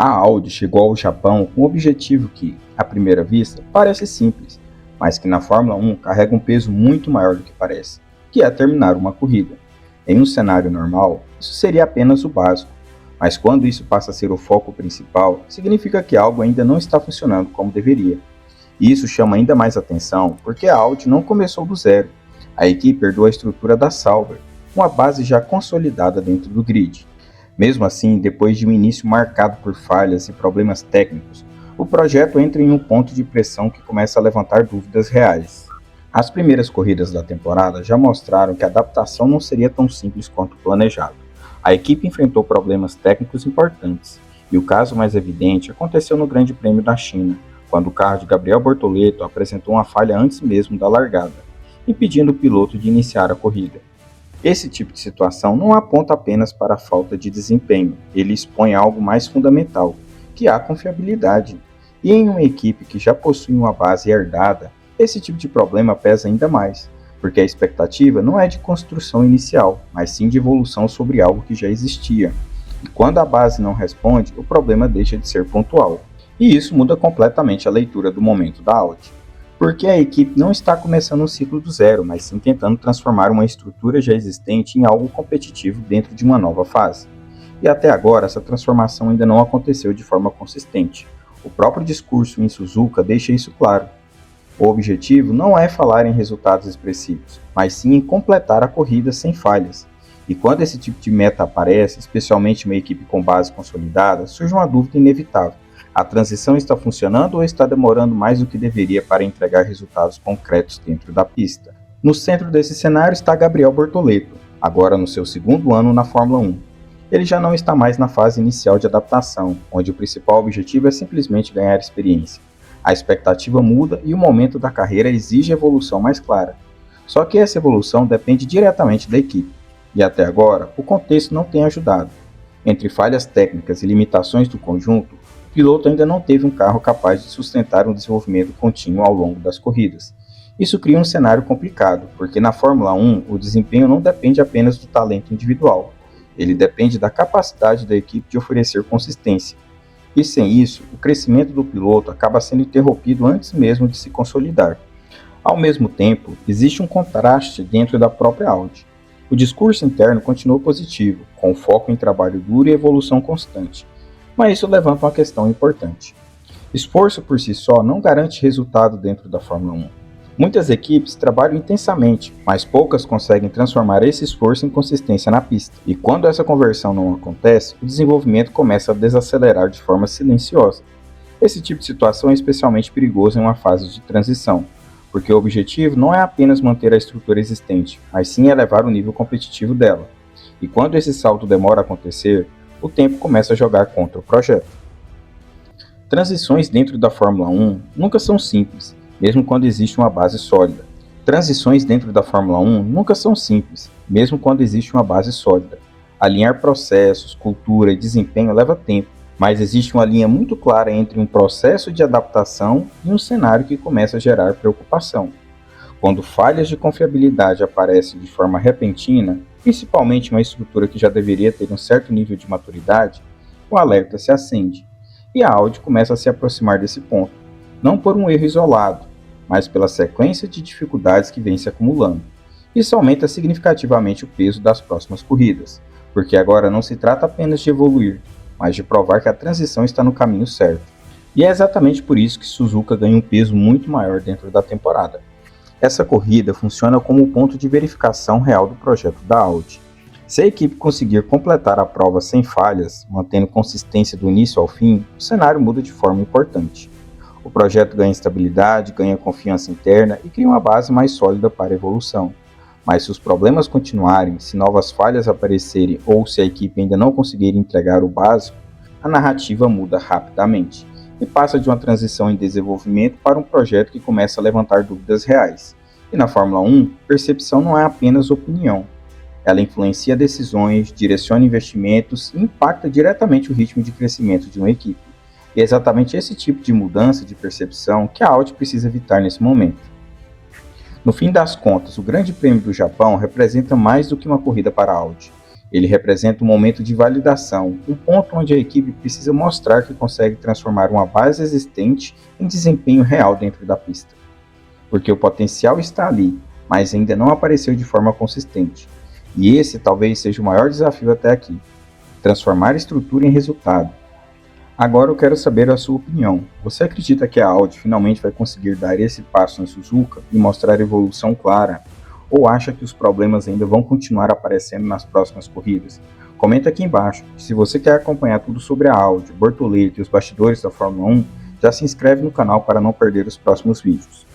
A Audi chegou ao Japão com um objetivo que, à primeira vista, parece simples, mas que na Fórmula 1 carrega um peso muito maior do que parece, que é terminar uma corrida. Em um cenário normal, isso seria apenas o básico, mas quando isso passa a ser o foco principal, significa que algo ainda não está funcionando como deveria. E isso chama ainda mais atenção porque a Audi não começou do zero. A equipe herdou a estrutura da Sauber, uma base já consolidada dentro do grid. Mesmo assim, depois de um início marcado por falhas e problemas técnicos, o projeto entra em um ponto de pressão que começa a levantar dúvidas reais. As primeiras corridas da temporada já mostraram que a adaptação não seria tão simples quanto planejado. A equipe enfrentou problemas técnicos importantes, e o caso mais evidente aconteceu no Grande Prêmio da China, quando o carro de Gabriel Bortoleto apresentou uma falha antes mesmo da largada, impedindo o piloto de iniciar a corrida. Esse tipo de situação não aponta apenas para a falta de desempenho, ele expõe algo mais fundamental, que é a confiabilidade. E em uma equipe que já possui uma base herdada, esse tipo de problema pesa ainda mais, porque a expectativa não é de construção inicial, mas sim de evolução sobre algo que já existia. E quando a base não responde, o problema deixa de ser pontual. E isso muda completamente a leitura do momento da Audi. Porque a equipe não está começando um ciclo do zero, mas sim tentando transformar uma estrutura já existente em algo competitivo dentro de uma nova fase. E até agora, essa transformação ainda não aconteceu de forma consistente. O próprio discurso em Suzuka deixa isso claro. O objetivo não é falar em resultados expressivos, mas sim em completar a corrida sem falhas. E quando esse tipo de meta aparece, especialmente uma equipe com base consolidada, surge uma dúvida inevitável. A transição está funcionando ou está demorando mais do que deveria para entregar resultados concretos dentro da pista? No centro desse cenário está Gabriel Bortoleto, agora no seu segundo ano na Fórmula 1. Ele já não está mais na fase inicial de adaptação, onde o principal objetivo é simplesmente ganhar experiência. A expectativa muda e o momento da carreira exige evolução mais clara. Só que essa evolução depende diretamente da equipe, e até agora o contexto não tem ajudado. Entre falhas técnicas e limitações do conjunto, o piloto ainda não teve um carro capaz de sustentar um desenvolvimento contínuo ao longo das corridas. Isso cria um cenário complicado, porque na Fórmula 1 o desempenho não depende apenas do talento individual, ele depende da capacidade da equipe de oferecer consistência. E sem isso, o crescimento do piloto acaba sendo interrompido antes mesmo de se consolidar. Ao mesmo tempo, existe um contraste dentro da própria Audi. O discurso interno continuou positivo, com foco em trabalho duro e evolução constante. Mas isso levanta uma questão importante. Esforço por si só não garante resultado dentro da Fórmula 1. Muitas equipes trabalham intensamente, mas poucas conseguem transformar esse esforço em consistência na pista. E quando essa conversão não acontece, o desenvolvimento começa a desacelerar de forma silenciosa. Esse tipo de situação é especialmente perigoso em uma fase de transição, porque o objetivo não é apenas manter a estrutura existente, mas sim elevar o nível competitivo dela. E quando esse salto demora a acontecer, o tempo começa a jogar contra o projeto. Transições dentro da Fórmula 1 nunca são simples, mesmo quando existe uma base sólida. Transições dentro da Fórmula 1 nunca são simples, mesmo quando existe uma base sólida. Alinhar processos, cultura e desempenho leva tempo, mas existe uma linha muito clara entre um processo de adaptação e um cenário que começa a gerar preocupação. Quando falhas de confiabilidade aparecem de forma repentina, principalmente uma estrutura que já deveria ter um certo nível de maturidade, o alerta se acende. E a Audi começa a se aproximar desse ponto, não por um erro isolado, mas pela sequência de dificuldades que vem se acumulando. Isso aumenta significativamente o peso das próximas corridas, porque agora não se trata apenas de evoluir, mas de provar que a transição está no caminho certo. E é exatamente por isso que Suzuka ganha um peso muito maior dentro da temporada. Essa corrida funciona como um ponto de verificação real do projeto da Audi. Se a equipe conseguir completar a prova sem falhas, mantendo consistência do início ao fim, o cenário muda de forma importante. O projeto ganha estabilidade, ganha confiança interna e cria uma base mais sólida para a evolução. Mas se os problemas continuarem, se novas falhas aparecerem ou se a equipe ainda não conseguir entregar o básico, a narrativa muda rapidamente e passa de uma transição em desenvolvimento para um projeto que começa a levantar dúvidas reais. E na Fórmula 1, percepção não é apenas opinião. Ela influencia decisões, direciona investimentos e impacta diretamente o ritmo de crescimento de uma equipe. E é exatamente esse tipo de mudança de percepção que a Audi precisa evitar nesse momento. No fim das contas, o Grande Prêmio do Japão representa mais do que uma corrida para a Audi. Ele representa um momento de validação, um ponto onde a equipe precisa mostrar que consegue transformar uma base existente em desempenho real dentro da pista. Porque o potencial está ali, mas ainda não apareceu de forma consistente. E esse talvez seja o maior desafio até aqui: transformar estrutura em resultado. Agora eu quero saber a sua opinião. Você acredita que a Audi finalmente vai conseguir dar esse passo na Suzuka e mostrar evolução clara? Ou acha que os problemas ainda vão continuar aparecendo nas próximas corridas? Comenta aqui embaixo. Se você quer acompanhar tudo sobre a Audi, Bortoleto e os bastidores da Fórmula 1, já se inscreve no canal para não perder os próximos vídeos.